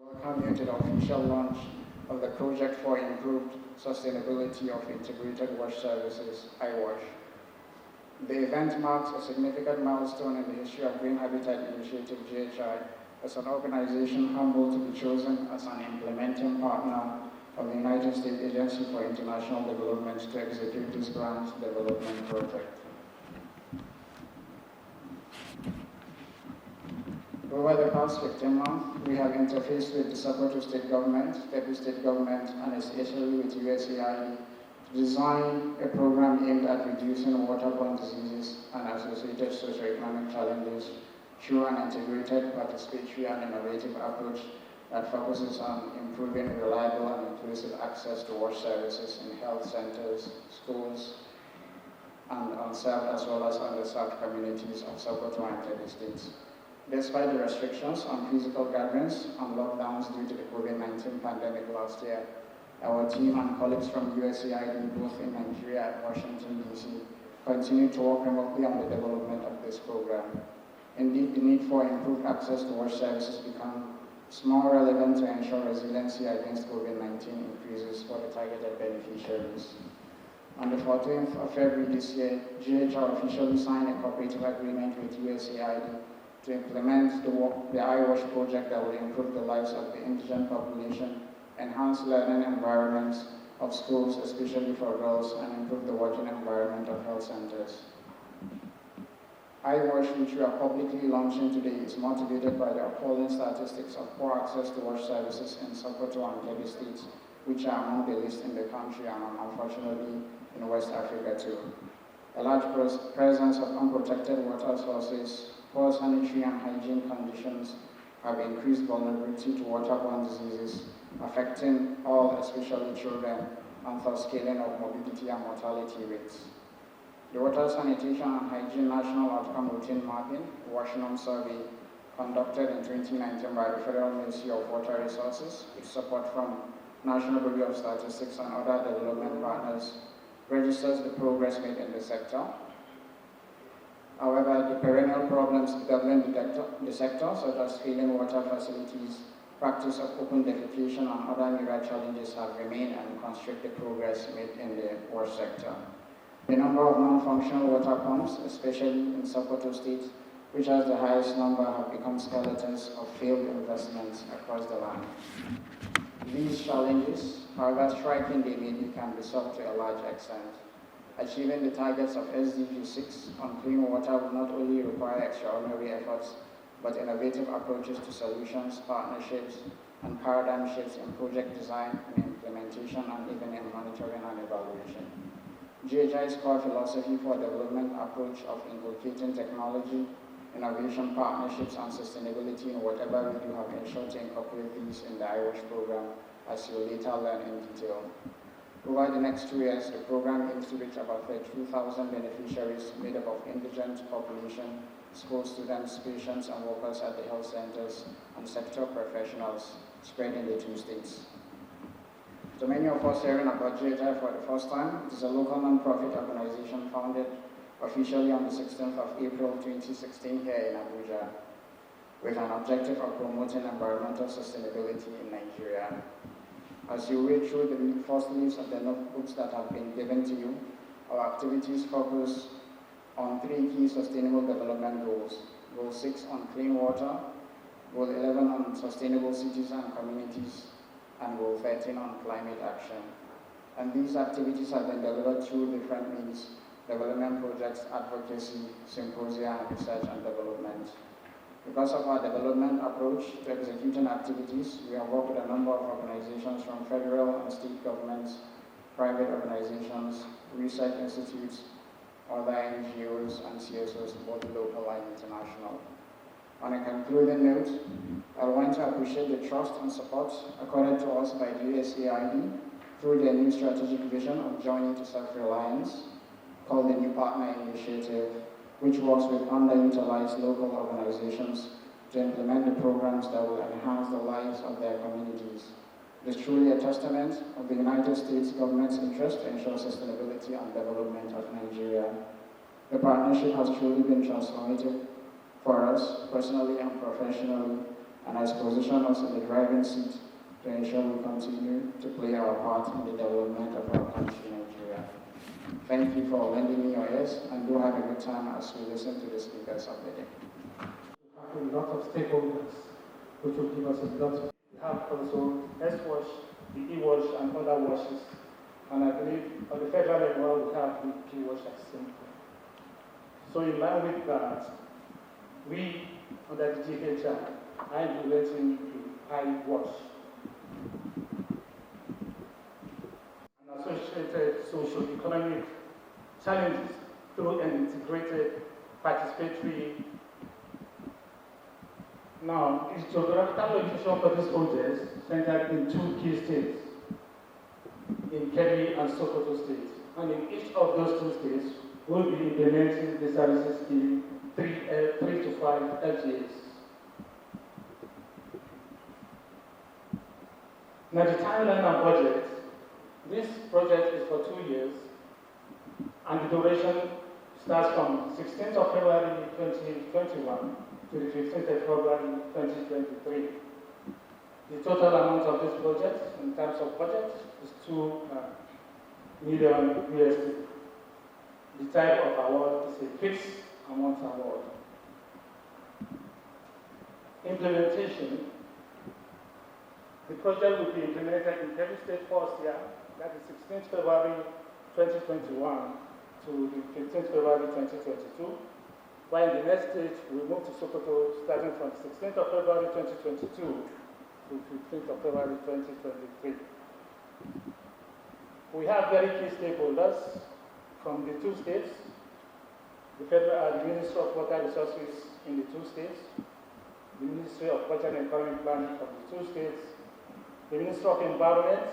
Welcome you to the official launch of the Project for Improved Sustainability of Integrated Wash Services, IWASH. The event marks a significant milestone in the history of Green Habitat Initiative GHI as an organization humbled to be chosen as an implementing partner of the United States Agency for International Development to execute this grant development project. Over the past 15 months, we have interfaced with the Sokoto State Government, Kebbi State Government, and especially with USAID to design a program aimed at reducing waterborne diseases and associated socioeconomic challenges through an integrated, participatory, and innovative approach that focuses on improving reliable and inclusive access to wash services in health centers, schools, and unserved as well as underserved communities of Sokoto and Kebbi states. Despite the restrictions on physical gatherings and lockdowns due to the COVID-19 pandemic last year, our team and colleagues from USAID, both in Nigeria and Washington, D.C., continue to work remotely on the development of this program. Indeed, the need for improved access to wash services becomes more relevant to ensure resiliency against COVID-19 increases for the targeted beneficiaries. On the 14th of February this year, GHR officially signed a cooperative agreement with USAID to implement the IWASH project that will improve the lives of the indigent population, enhance learning environments of schools, especially for girls, and improve the working environment of health centers. IWASH, which we are publicly launching today, is motivated by the appalling statistics of poor access to wash services in Sokoto and Kebbi states, which are among the least in the country and unfortunately in West Africa too. A large presence of unprotected water sources, poor sanitary and hygiene conditions have increased vulnerability to waterborne diseases, affecting all, especially children, and thus scaling up morbidity and mortality rates. The Water Sanitation and Hygiene National Outcome Routine Mapping, WASHNOM survey, conducted in 2019 by the Federal Ministry of Water Resources, with support from National Bureau of Statistics and other development partners, registers the progress made in the sector. However, the perennial problems governing the sector, such as failing water facilities, practice of open defecation, and other myriad challenges have remained and constrict the progress made in the wash sector. The number of non-functional water pumps, especially in Sokoto State, which has the highest number, have become skeletons of failed investments across the land. These challenges, however striking they may be, can be solved to a large extent. Achieving the targets of SDG 6 on clean water will not only require extraordinary efforts, but innovative approaches to solutions, partnerships, and paradigm shifts in project design and implementation, and even in monitoring and evaluation. GHI's core philosophy for development approach of inculcating technology, innovation, partnerships, and sustainability in whatever we do have ensured to incorporate these in the IWASH program, as you'll later learn in detail. Over the next 2 years, the program aims to reach about 32,000 beneficiaries made up of indigent population, school students, patients, and workers at the health centers, and sector professionals spread in the 2 states. So many of us hearing about GHI for the first time, it is a local non-profit organization founded officially on the 16th of April 2016 here in Abuja, with an objective of promoting environmental sustainability in Nigeria. As you read through the first leaves of the notebooks that have been given to you, our activities focus on 3 key sustainable development goals. Goal 6 on clean water, Goal 11 on sustainable cities and communities, and Goal 13 on climate action. And these activities have been delivered through different means: development projects, advocacy, symposia, and research and development. Because of our development approach to executing activities, we have worked with a number of organizations from federal and state governments, private organizations, research institutes, other NGOs, and CSOs, both local and international. On a concluding note, I want to appreciate the trust and support accorded to us by the USAID through their new strategic vision of joining to self-reliance, called the New Partner Initiative, which works with underutilized local organizations to implement the programs that will enhance the lives of their communities. It is truly a testament of the United States government's interest to ensure sustainability and development of Nigeria. The partnership has truly been transformative for us, personally and professionally, and has positioned us in the driving seat to ensure we continue to play our part in the development of our country, Nigeria. Thank you for lending me your ears, and do have a good time as we listen to the speakers of the day. We have a lot of stakeholders which will give us a lot. We have also S-Wash, the E-Wash, and other washes. And I believe on the federal level, we have the P-Wash as simple. So in line with that, we, under the GHR, are implementing the I-Wash and associated socio-economic challenges through an integrated participatory. Now, its geographical location for this project is centered in 2 key states, in Kebbi and Sokoto states. And in each of those 2 states, we'll be implementing the services in 3 to 5 LGAs. Now, the timeline and budget. This project is for 2 years, and the duration starts from 16th of February 2021 to the 15th of February 2023. The total amount of this project, in terms of budget, is $2 million USD. The type of award is a fixed amount award. Implementation. The project will be implemented in Kebbi State first year, that is 16th February 2021 to the 15th February 2022. While in the next stage, we move to Sokoto starting from 16th of February 2022 to 15th of February 2023. We have very key stakeholders from the 2 states, the Ministry of Water Resources in the 2 states, the Ministry of Budget and Economic Planning from the 2 states, the Ministry of Environment,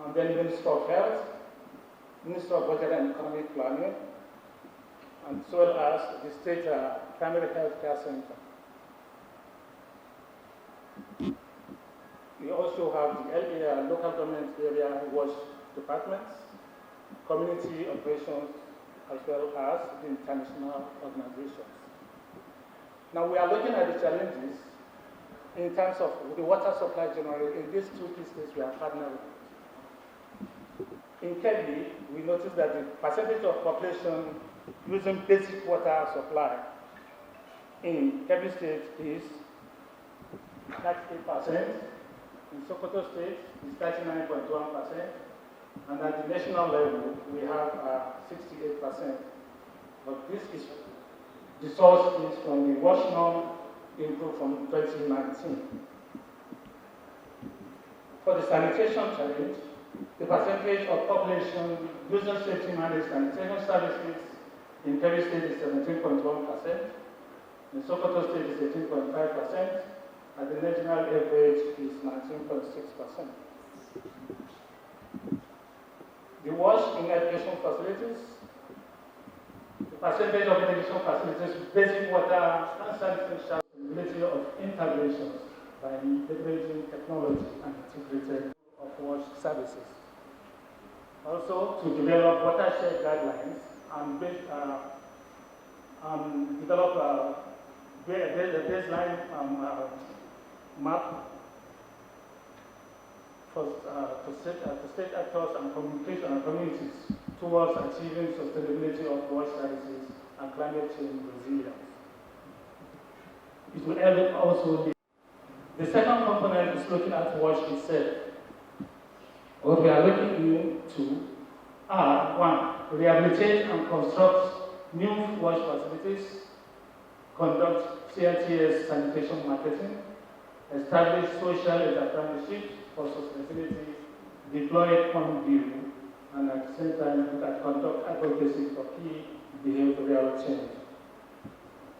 and then the Ministry of Health, Ministry of Budget and Economic Planning, and as well as the State Primary Health Care Center. We also have the LA, Local Government Area Wash Departments, Community Operations, as well as the international organizations. Now we are looking at the challenges in terms of the water supply generally in these 2 key states we are partnering with. In Kebbi, we noticed that the percentage of population using basic water supply in Kebbi State is 38%, in Sokoto State is 39.1%, and at the national level we have 68%. But this is the source is from the wash norm improved from 2019. For the sanitation challenge, the percentage of population using safety managed sanitation services in Kebbi State is 17.1%, in Sokoto State is 18.5%, and the national average is 19.6%. The wash in education facilities, the percentage of education facilities with basic water and sanitation ability of interventions by leveraging technology and integrated of wash services. Also, to develop watershed guidelines and develop a baseline map for state actors and communication and communities towards achieving sustainability of wash services and climate change resilience. It will also be. The second component is looking at wash itself. What we are looking into are 1, rehabilitate and construct new wash facilities, conduct CLTS sanitation marketing, establish social entrepreneurship for sustainability, deploy on view, and at the same time conduct advocacy for key behavioral change.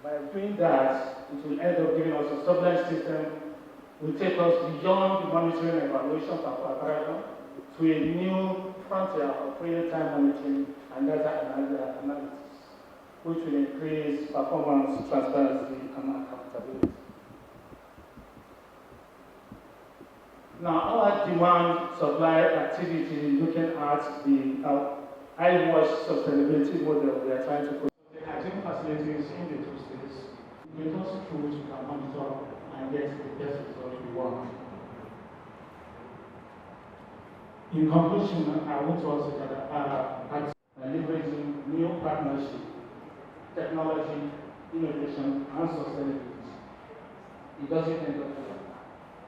By doing that, it will end up giving us a surveillance system, will take us beyond the monitoring and evaluation paradigm to a new frontier of real-time monitoring and data analysis, which will increase performance, transparency, and accountability. Now, our demand supply activity looking at the I-Wash sustainability model we are trying to put. The hygiene facilities in the 2 states, with those tools we can monitor and get the best result we want. In conclusion, I want to also add leveraging new partnership, technology, innovation, and sustainability. It doesn't end up there.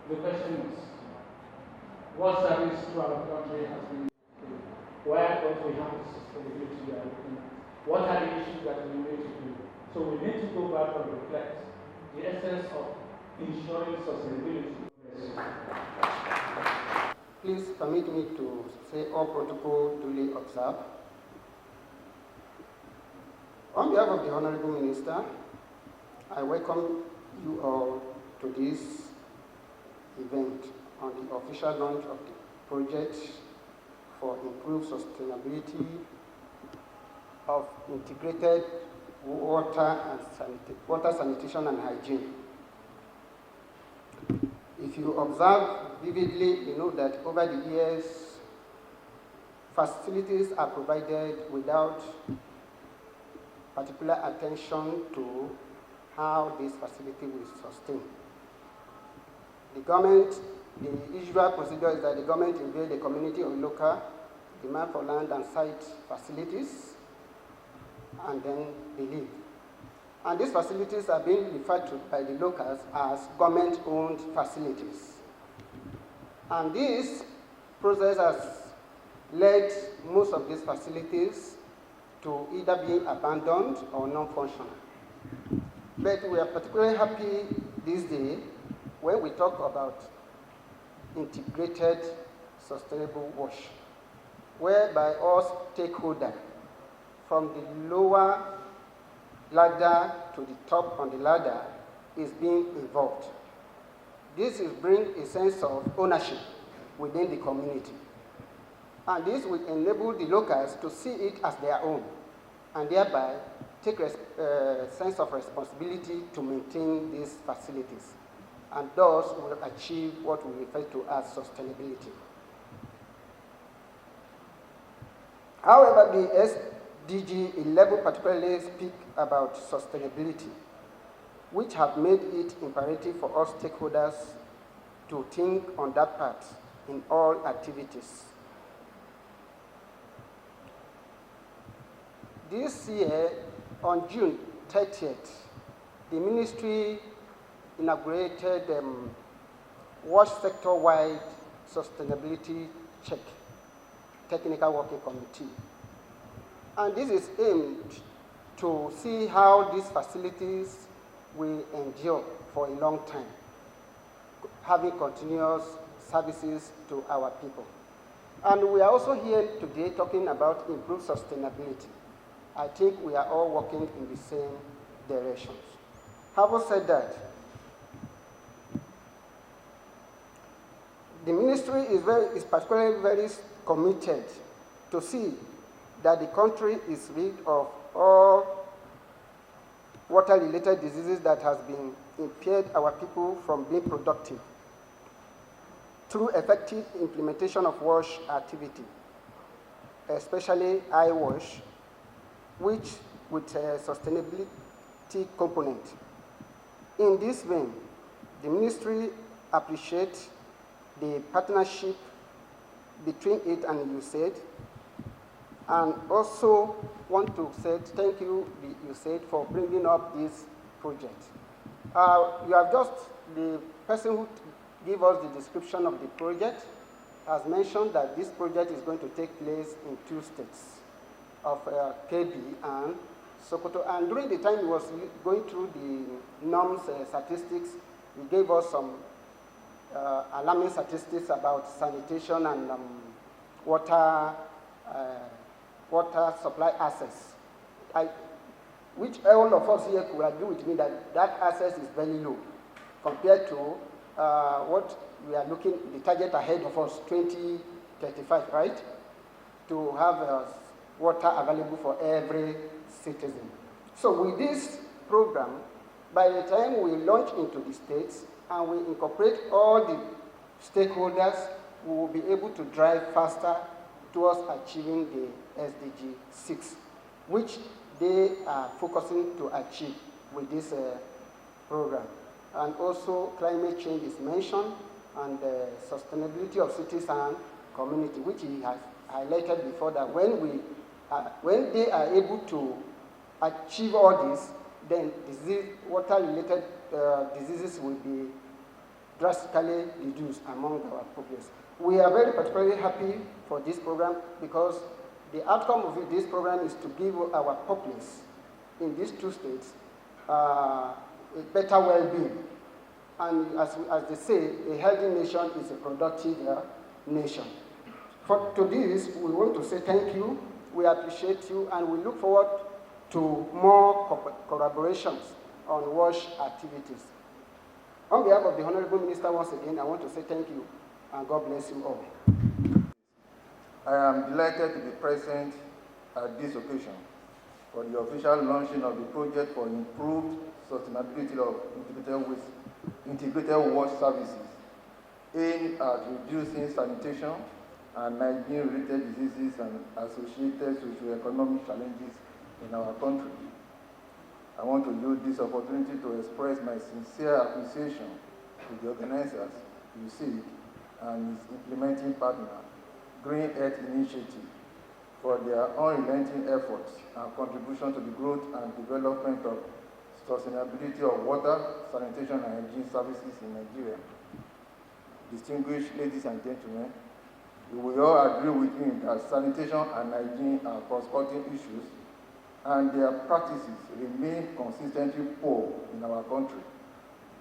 The question is, what service to our country has been done? Why don't we have the sustainability we are looking at? What are the issues that we need to do? So we need to go back and reflect the essence of ensuring sustainability. Please permit me to say all protocol duly observed. On behalf of the Honorable Minister, I welcome you all to this event on the official launch of the project for improved sustainability of integrated water sanitation and hygiene. If you observe vividly, you know that over the years, facilities are provided without particular attention to how this facility will sustain. The government, the usual procedure is that the government invade the community or local demand for land and site facilities, and then they leave. And these facilities are being referred to by the locals as government-owned facilities. And this process has led most of these facilities to either be abandoned or non-functional. But we are particularly happy this day when we talk about integrated sustainable wash, whereby all stakeholders, from the lower ladder to the top on the ladder, is being involved. This is bring a sense of ownership within the community. And this will enable the locals to see it as their own, and thereby take a sense of responsibility to maintain these facilities, and thus will achieve what we refer to as sustainability. However, the SDG 11 particularly speak about sustainability, which have made it imperative for all stakeholders to think on that part in all activities. This year, on June 30th, the ministry inaugurated WASH sector-wide sustainability check, technical working committee. And this is aimed to see how these facilities will endure for a long time, having continuous services to our people. And we are also here today talking about improved sustainability. I think we are all working in the same directions. Having said that, the ministry is particularly very committed to see that the country is rid of all water-related diseases that has been impaired our people from being productive through effective implementation of WASH activity, especially iWASH, which with a sustainability component. In this vein, the ministry appreciates the partnership between it and USAID, and also want to say thank you, USAID, for bringing up this project. You have just, the person who gave us the description of the project has mentioned that this project is going to take place in 2 states of Kebbi and Sokoto. And during the time he was going through the norms statistics, he gave us some alarming statistics about sanitation and water supply access, which all of us here could agree with me that that access is very low compared to what we are looking, the target ahead of us, 2035, right? To have water available for every citizen. So with this program, by the time we launch into the states and we incorporate all the stakeholders, we will be able to drive faster towards achieving the SDG 6, which they are focusing to achieve with this program. and also climate change is mentioned, and sustainability of cities and community, which he has highlighted before, that when they are able to achieve all this, then water-related diseases will be drastically reduced among our populace. We are very particularly happy for this program because the outcome of this program is to give our populace in these two states a better well-being. And as they say, a healthy nation is a productive nation. To this, we want to say thank you, we appreciate you, and we look forward to more collaborations on WASH activities. On behalf of the Honorable Minister, once again, I want to say thank you, and God bless you all. I am delighted to be present at this occasion for the official launching of the project for improved sustainability of integrated wash services aimed at reducing sanitation and hygiene-related diseases and associated socio-economic challenges in our country. I want to use this opportunity to express my sincere appreciation to the organizers, USAID, and its implementing partner, Green Earth Initiative, for their unrelenting efforts and contribution to the growth and development of sustainability of water, sanitation, and hygiene services in Nigeria. Distinguished ladies and gentlemen, you will all agree with me that sanitation and hygiene are cross-cutting issues, and their practices remain consistently poor in our country.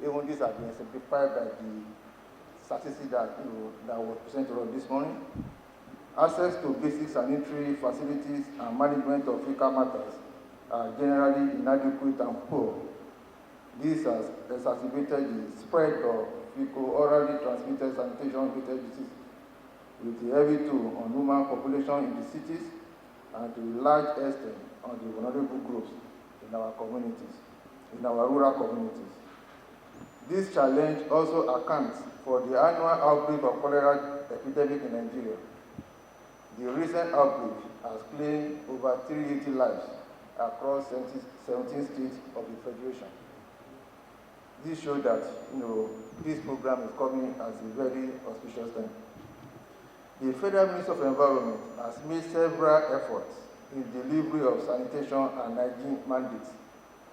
Even this has been exemplified by the statistics that was presented to us this morning. Access to basic sanitary facilities and management of fecal matters are generally inadequate and poor. This has exacerbated the spread of fecal-orally transmitted sanitation-related diseases, with the heavy toll on human population in the cities and to a large extent on the vulnerable groups in our communities, in our rural communities. This challenge also accounts for the annual outbreak of cholera epidemic in Nigeria. The recent outbreak has claimed over 380 lives across 17 states of the Federation. This shows that this program is coming at a very auspicious time. The Federal Ministry of Environment has made several efforts in delivery of sanitation and hygiene mandates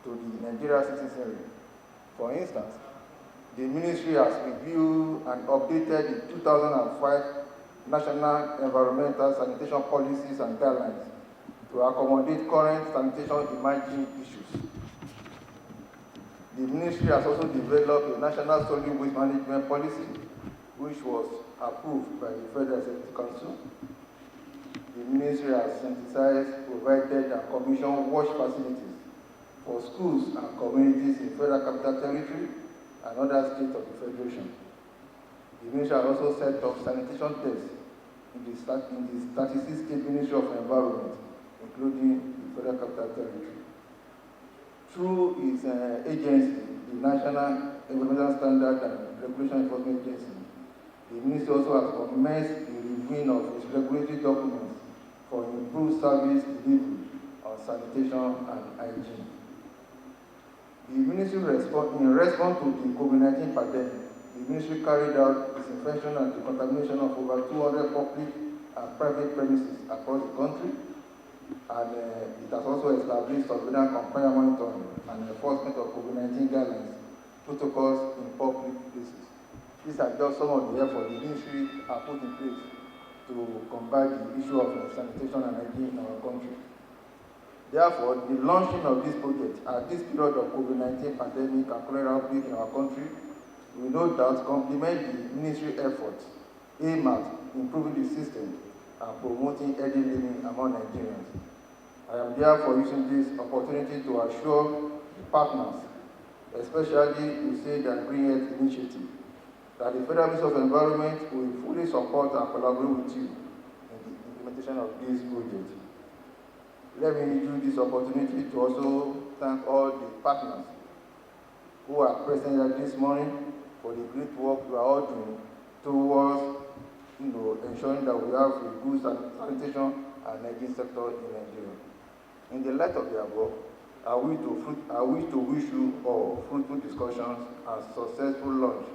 to the Nigeria citizenry. For instance, the ministry has reviewed and updated the 2005 National Environmental Sanitation Policies and Guidelines to accommodate current sanitation emerging issues. The ministry has also developed a national solid waste management policy, which was approved by the Federal Executive Council. The ministry has synthesized, provided, and commissioned wash facilities for schools and communities in Federal Capital Territory and other states of the Federation. The ministry has also set up sanitation tests in the 36 state Ministry of Environment, including the Federal Capital Territory. Through its agency, the National Environmental Standard and Regulation Enforcement Agency, the ministry also has commenced the reviewing of its regulatory documents for improved service delivery on sanitation and hygiene. The ministry in response to the COVID-19 pandemic, the ministry carried out disinfection and decontamination of over 200 public and private premises across the country, and it has also established surveillance, compliance monitoring, and enforcement of COVID-19 guidelines, protocols in public places. These are just some of the efforts the ministry has put in place to combat the issue of sanitation and hygiene in our country. Therefore, the launching of this project at this period of COVID-19 pandemic and cholera outbreak in our country will no doubt complement the ministry efforts aimed at improving the system and promoting healthy living among Nigerians. I am therefore using this opportunity to assure the partners, especially USAID and Green Earth Initiative, that the Federal Ministry of Environment will fully support and collaborate with you in the implementation of this project. Let me use this opportunity to also thank all the partners who are present here this morning for the great work you are all doing towards ensuring that we have a good sanitation and hygiene sector in Nigeria. In the light of the above, to wish you all fruitful discussions and successful launch,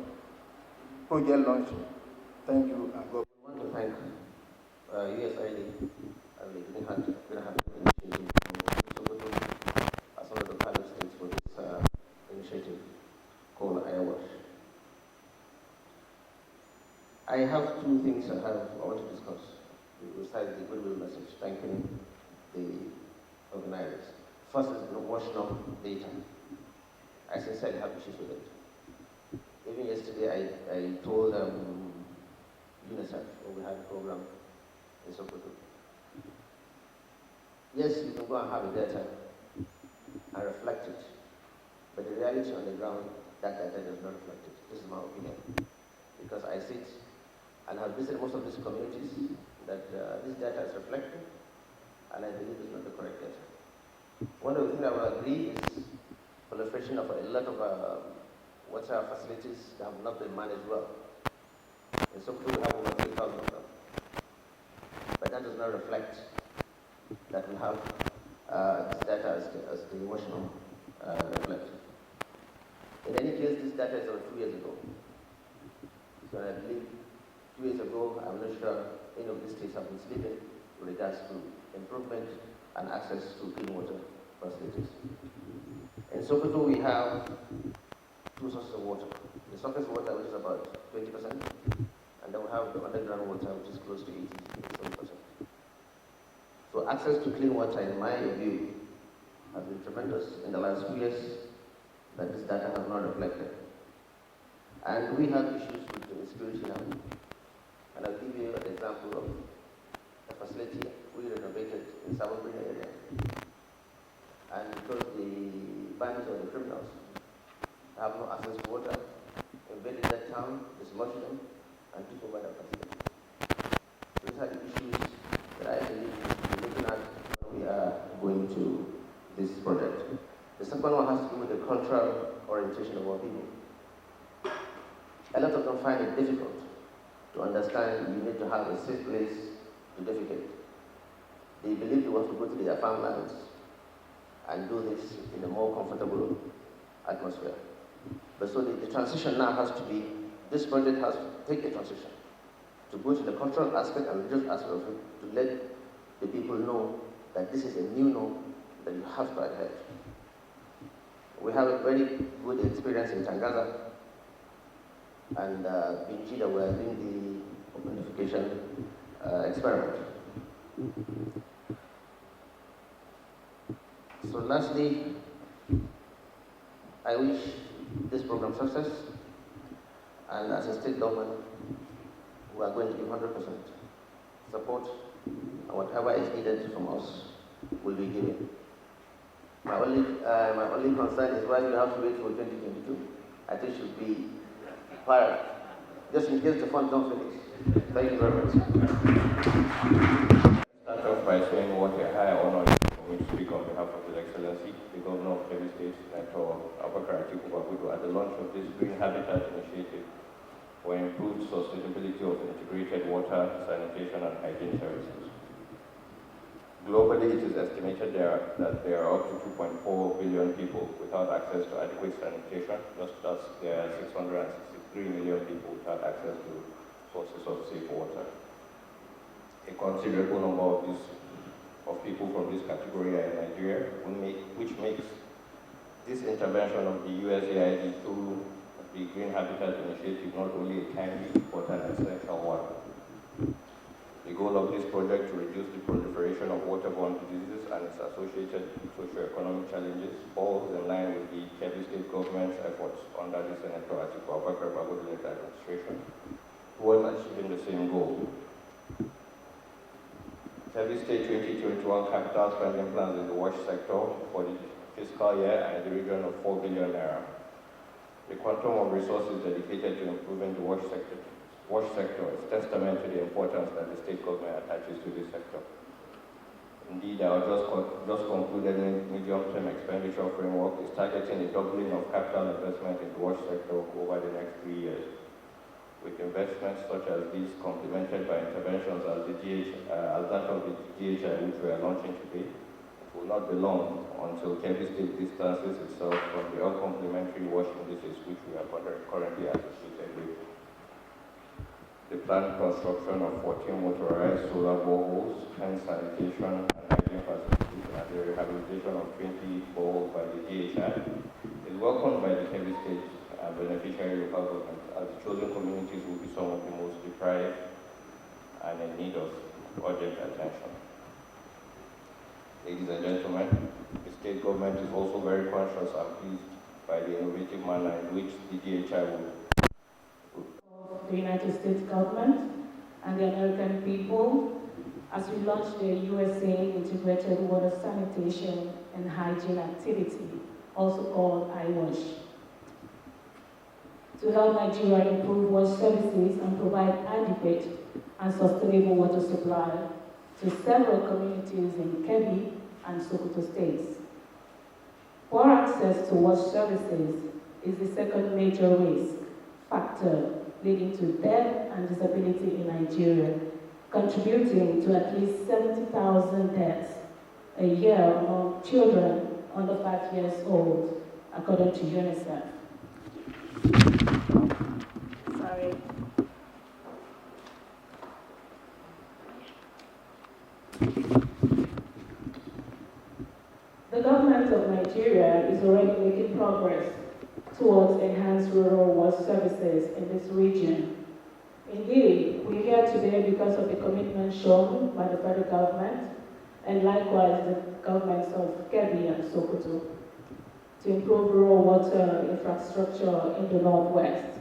project launching. Thank you and God. I want to thank USAID and the Green Habitat Initiative from Sokoto as one of the pilot states for this initiative called iWash. I have two things I want to discuss besides the goodwill message, thanking the organizers. First is the washing of data. I sincerely have issues with it. Even yesterday, I told UNICEF when we had a program in Sokoto. Yes, you can go and have the data and reflect it, but the reality on the ground, that data does not reflect it. This is my opinion. Because I sit and have visited most of these communities that this data is reflecting, and I believe it's not the correct data. One of the things I will agree is proliferation of a lot of water facilities that have not been managed well. In Sokoto, we have over 3,000 of them. But that does not reflect that we have this data as the emotional reflect. In any case, this data is of 2 years ago. So I believe 2 years ago, I'm not sure any of these states have been sleeping with regards to improvement and access to clean water facilities. In Sokoto, we have two sources of water. The surface water, which is about 20%, and then we have the underground water, which is close to 87%. So access to clean water, in my view, has been tremendous in the last few years that this data has not reflected. And we have issues with the security now. And I'll give you an example of a facility we renovated in Southern area. And because the bandits or the criminals have no access to water, invaded that town, dislodged them, and took over the facility. These are the issues that I believe we're looking at when we are going to this project. The second one has to do with the cultural orientation of our people. A lot of them find it difficult to understand you need to have a safe place to defecate. They believe they want to go to their farmlands and do this in a more comfortable atmosphere. But so the transition now has to be, this project has to take a transition to go to the cultural aspect and religious aspect of it, to let the people know that this is a new norm that you have to adhere to. We have a very good experience in Tangaza and Binji that we are doing the openification experiment. So lastly, I wish this program success, and as a state government, we are going to give 100% support, and whatever is needed from us will be given. My only concern is why you have to wait for 2022. I think it should be prior, just in case the funds don't finish. Thank you very much. Start off by saying what a high honor for me to speak on behalf of His Excellency, the Governor of Kebbi State, Senator Abubakar Atiku Bagudu, at the launch of this Green Habitat Initiative for improved sustainability of integrated water, sanitation, and hygiene services. Globally, it is estimated that there are up to 2.4 billion people without access to adequate sanitation, just as there are 663 million people without access to sources of safe water. A considerable number of people from this category are in Nigeria, which makes this intervention of the USAID through the Green Habitat Initiative not only a timely but an essential one. The goal of this project to reduce the proliferation of waterborne diseases and its associated socio-economic challenges falls in line with the Kebbi State government's efforts under the Senator Atiku Abubakar Bagudu administration towards achieving the same goal. Kebbi State 2021 capital spending plans in the wash sector for the fiscal year are in the region of 4 billion naira. The quantum of resources dedicated to improving the wash sector is testament to the importance that the state government attaches to this sector. Indeed, our just concluded medium-term expenditure framework is targeting a doubling of capital investment in the wash sector over the next 3 years, with investments such as these complemented by interventions as that of the DHI, which we are launching today, will not be long until Kebbi State distances itself from the uncomplimentary wash indices which we are currently associated with. The planned construction of 14 motorized solar boreholes, hand sanitation and hygiene facilities, and the rehabilitation of 20 boreholes by the DHI is welcomed by the Kebbi State and beneficiary local government, as the chosen communities will be some of the most deprived and in need of urgent attention. Ladies and gentlemen, the state government is also very conscious and pleased by the innovative manner in which the DHI will of the United States government and the American people as we launch the USA Integrated Water Sanitation and Hygiene Activity, also called IWASH, to help Nigeria improve water services and provide adequate and sustainable water supply to several communities in Kebbi and Sokoto states. Poor access to water services is the second major risk factor leading to death and disability in Nigeria, contributing to at least 70,000 deaths a year among children under 5 years old, according to UNICEF. Sorry. The government of Nigeria is already making progress towards enhanced rural water services in this region. Indeed, we're here today because of the commitment shown by the federal government and likewise the governments of Kebbi and Sokoto to improve rural water infrastructure in the Northwest.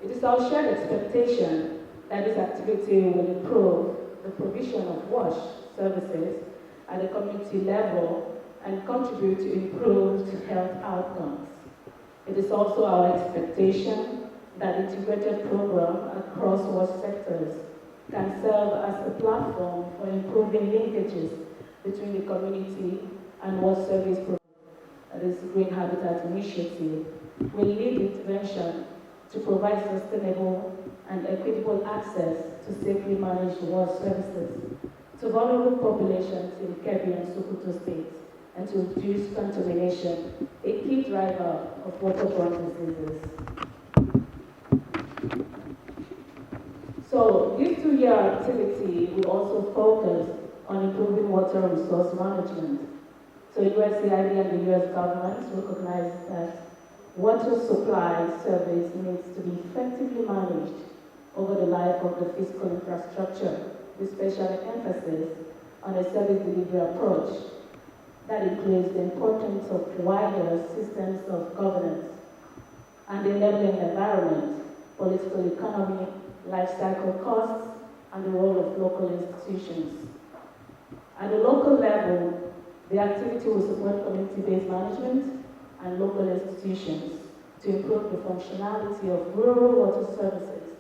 It is our shared expectation that this activity will improve the provision of wash services at the community level and contribute to improved health outcomes. It is also our expectation that integrated program across water sectors can serve as a platform for improving linkages between the community and water service program. That is Green Habitat Initiative will lead intervention to provide sustainable and equitable access to safely managed water services to vulnerable populations in Kebbi and Sokoto states, and to reduce contamination, a key driver of waterborne diseases. So this 2-year activity will also focus on improving water resource management. So USAID and the US government recognize that water supply service needs to be effectively managed over the life of the physical infrastructure, with special emphasis on a service delivery approach that includes the importance of wider systems of governance and the enabling environment, political economy, life cycle costs, and the role of local institutions. At the local level, the activity will support community-based management and local institutions to improve the functionality of rural water services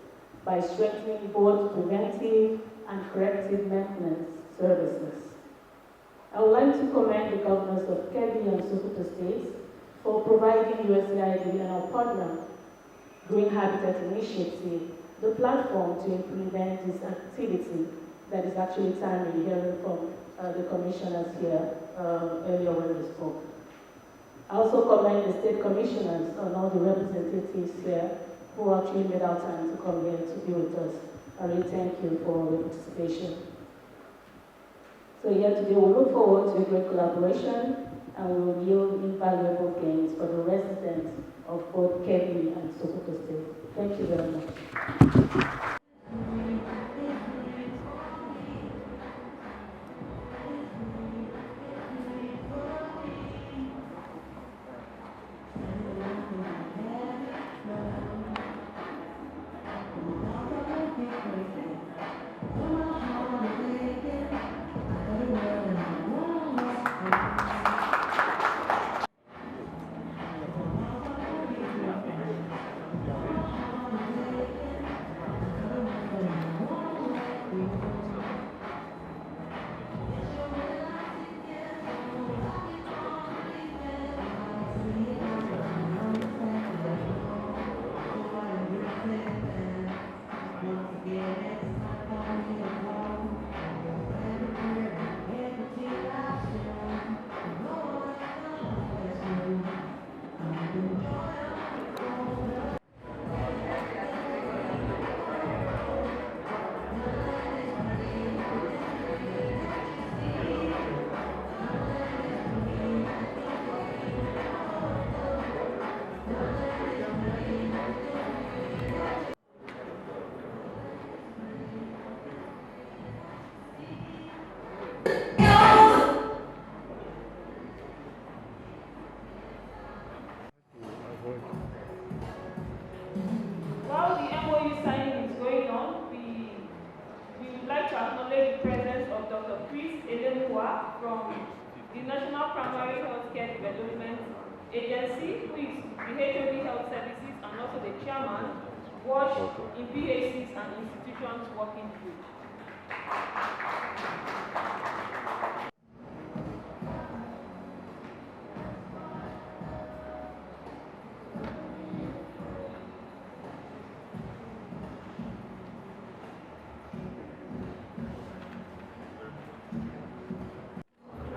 by strengthening both preventive and corrective maintenance services. I would like to commend the governors of Kebbi and Sokoto states for providing USAID and our partner, Green Habitat Initiative, the platform to implement this activity that is actually timely, hearing from the commissioners here earlier when they spoke. I also commend the state commissioners and all the representatives here who actually made our time to come here to be with us. I really thank you for your participation. So here today we look forward to a great collaboration and we will yield invaluable gains for the residents of both Kebbi and Sokoto State. Thank you very much. Oluwa from the National Primary Healthcare Development Agency, who is the HOD Health Services and also the chairman, WASH in PACs and institutions working group.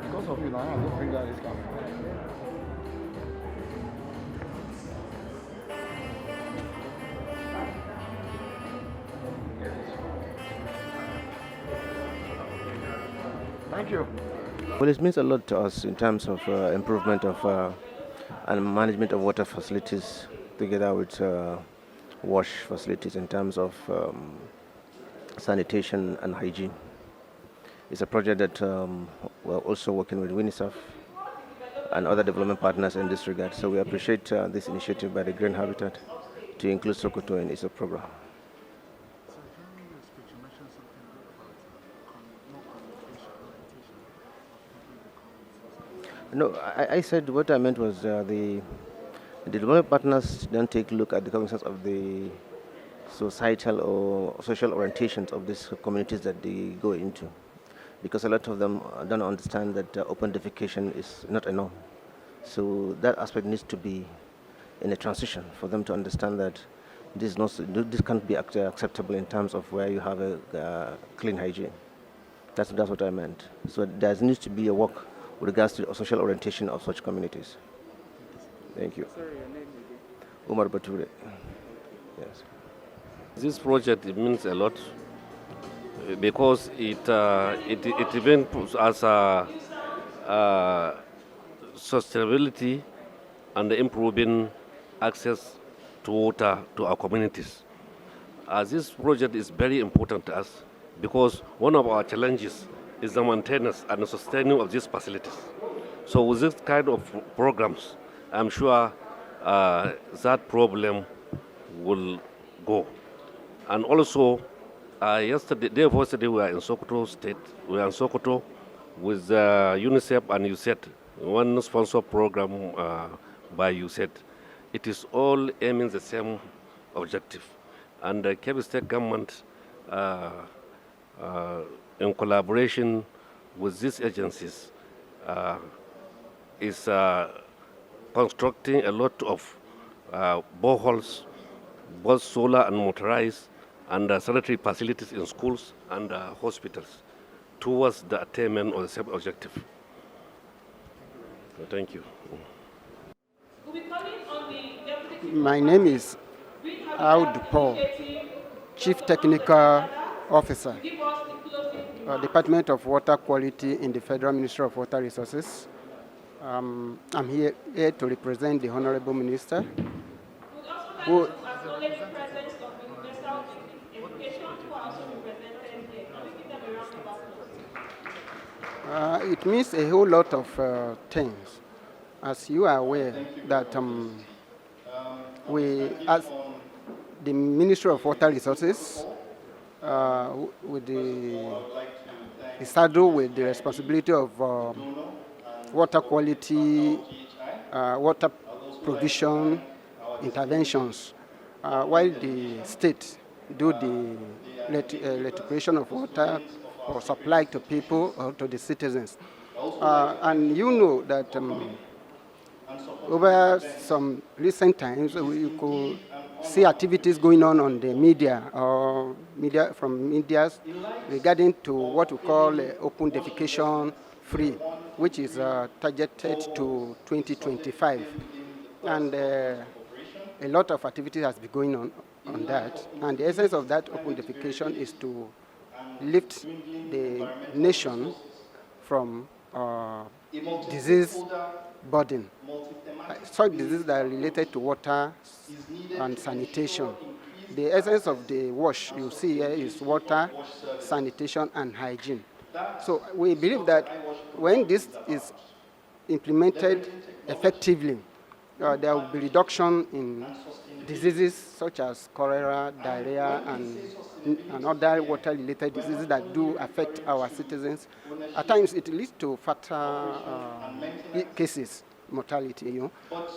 Because of you now, I don't bring out this camera. Thank you. Well, it means a lot to us in terms of improvement of and management of water facilities together with wash facilities in terms of sanitation and hygiene. It's a project that we're also working with UNICEF and other development partners in this regard. So we appreciate this initiative by the Green Habitat to include Sokoto in its program. No, I said what I meant was the development partners don't take a look at the cognizance of the societal or social orientations of these communities that they go into, because a lot of them don't understand that open defecation is not a norm. So that aspect needs to be in a transition for them to understand that this can't be acceptable in terms of where you have a clean hygiene. That's what I meant. So there needs to be a work with regards to the social orientation of such communities. Thank you. Sorry, your name again? Umar Bature. Yes. This project means a lot because it even puts us sustainability and improving access to water to our communities. This project is very important to us because one of our challenges is the maintenance and the sustaining of these facilities. So with this kind of programs, I'm sure that problem will go. And also, yesterday we were in Sokoto State. We were in Sokoto with UNICEF and USAID, one sponsor program by USAID. It is all aiming the same objective. And the Kebbi State government, in collaboration with these agencies, is constructing a lot of boreholes, both solar and motorized, and sanitary facilities in schools and hospitals towards the attainment of the same objective. Thank you. My name is Aud Paul, Chief Technical Officer, Department of Water Quality in the Federal Ministry of Water Resources. I'm here to represent the Honorable Minister, who it means a whole lot of things. As you are aware that we, as the Ministry of Water Resources, with the saddle with the responsibility of water quality, water provision, interventions, while the state do the electrification of water or supply to people or to the citizens. And you know that over some recent times, we could see activities going on the media or from medias regarding to what we call open defecation free, which is targeted to 2025. And a lot of activity has been going on that. And the essence of that open defecation is to lift the nation from disease burden. Such diseases that are related to water and sanitation. The essence of the WASH you see here is water, sanitation, and hygiene. So we believe that when this is implemented effectively, there will be reduction in diseases such as cholera, diarrhea, and other water-related diseases that do affect our citizens. At times, it leads to fatal cases, mortality.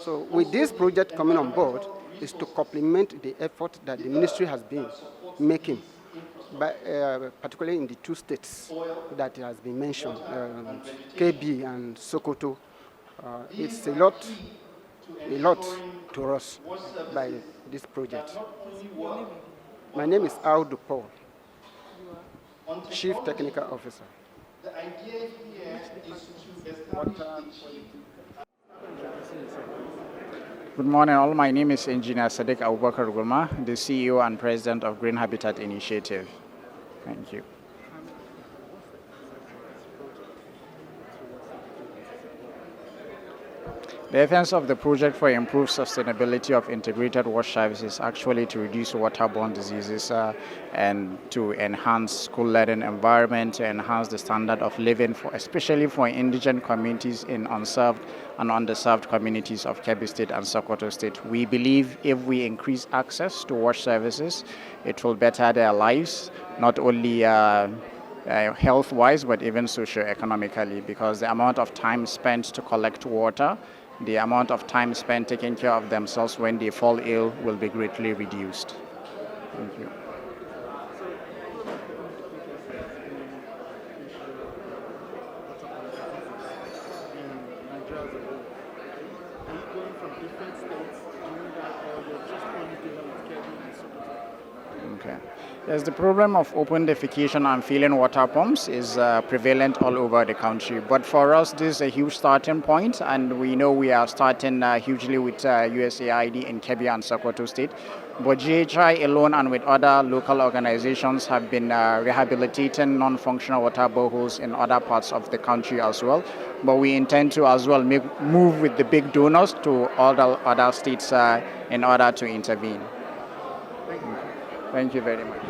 So, with this project coming on board, is to complement the effort that the ministry has been making, particularly in the two states that has been mentioned, Kebbi and Sokoto. It's a lot to us by this project. My name is Audu Paul, Chief Technical Officer. The idea here is to establish Good morning, all. My name is Engineer Sadiq Abubakar Gulma, the CEO and President of Green Habitat Initiative. Thank you. The essence of the project for improved sustainability of integrated wash services is actually to reduce waterborne diseases and to enhance school learning environment, to enhance the standard of living, especially for indigent communities in unserved and underserved communities of Kebbi State and Sokoto State. We believe if we increase access to wash services, it will better their lives, not only health-wise, but even socio-economically, because the amount of time spent to collect water, the amount of time spent taking care of themselves when they fall ill will be greatly reduced. Thank you. Okay. Yes, the problem of open defecation and filling water pumps is prevalent all over the country. But for us, this is a huge starting point, and we know we are starting hugely with USAID in Kebbi and Sokoto State. But GHI alone and with other local organizations have been rehabilitating non-functional water boreholes in other parts of the country as well. But we intend to as well move with the big donors to all the other states in order to intervene. Thank you very much.